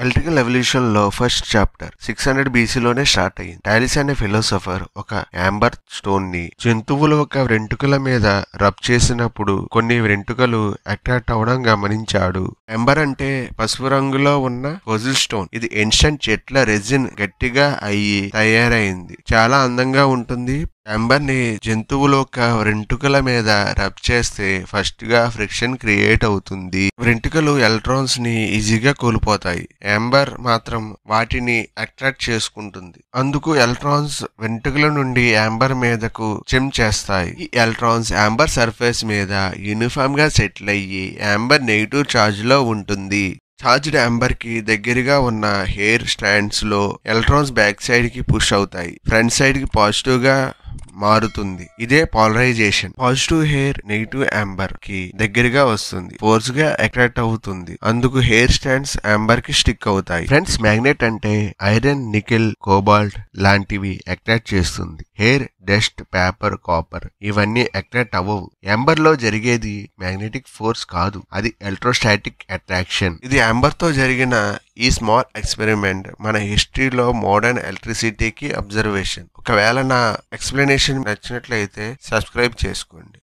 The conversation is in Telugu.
ఎలక్ట్రికల్ ఎవల్యూషన్ లో ఫస్ట్ చాప్టర్ 600 బీసీలోనే స్టార్ట్ అయ్యింది. టాలిస్ అనే ఫిలోసోఫర్ ఒక యాంబర్ స్టోన్ ని జంతువుల ఒక వెంట్రుకల మీద రబ్ చేసినప్పుడు కొన్ని వెంట్రుకలు అట్రాక్ట్ అవడం గమనించాడు. యాంబర్ అంటే పసుపు రంగులో ఉన్న ఫోజిల్ స్టోన్. ఇది ఏన్షియంట్ చెట్ల రెజిన్ గట్టిగా అయ్యి తయారైంది. చాలా అందంగా ఉంటుంది. యాంబర్ ని జంతువుల యొక్క వెంట్రుకల మీద రబ్ చేస్తే ఫస్ట్ గా ఫ్రిక్షన్ క్రియేట్ అవుతుంది. వెంట్రుకలు ఎలక్ట్రాన్స్ ని ఈజీగా కోల్పోతాయి. యాంబర్ మాత్రం వాటిని అట్రాక్ట్ చేసుకుంటుంది. అందుకు ఎలక్ట్రాన్స్ వెంట్రుకల నుండి యాంబర్ మీదకు జంప్ చేస్తాయి. ఈ ఎలక్ట్రాన్స్ యాంబర్ సర్ఫేస్ మీద యూనిఫామ్ గా సెటిల్ అయ్యి యాంబర్ నెగిటివ్ చార్జ్ లో ఉంటుంది. చార్జ్డ్ యాంబర్ కి దగ్గరగా ఉన్న హెయిర్ స్ట్రాండ్స్ లో ఎలక్ట్రాన్స్ బ్యాక్ సైడ్ కి పుష్ అవుతాయి. ఫ్రంట్ సైడ్ కి పాజిటివ్ గా మారుతుంది. ఇదే polarisation. Positive hair negative amber కి దగ్గరగా వస్తుంది. ఫోర్స్ గా అట్రాక్ట్ అవుతుంది. అందుకు హెయిర్ స్టాండ్స్ యాంబర్ కి స్టిక్ అవుతాయి. ఫ్రెండ్స్, మ్యాగ్నెట్ అంటే ఐరన్, నికెల్, కోబాల్ట్ లాంటివి అట్రాక్ట్ చేస్తుంది. హెయిర్, డస్ట్, పేపర్, కాపర్ ఇవన్నీ అట్రాక్ట్ అవ్వవు. యాంబర్ లో జరిగేది మ్యాగ్నెటిక్ ఫోర్స్ కాదు, అది ఎలక్ట్రోస్టాటిక్ అట్రాక్షన్. ఇది యాంబర్ తో జరిగిన ఈ స్మాల్ ఎక్స్పెరిమెంట్ మన హిస్టరీలో మోడర్న్ ఎలక్ట్రిసిటీకి అబ్జర్వేషన్. ఒకవేళ నా ఎక్స్ప్లెనేషన్ నచ్చినట్లయితే సబ్స్క్రైబ్ చేసుకోండి.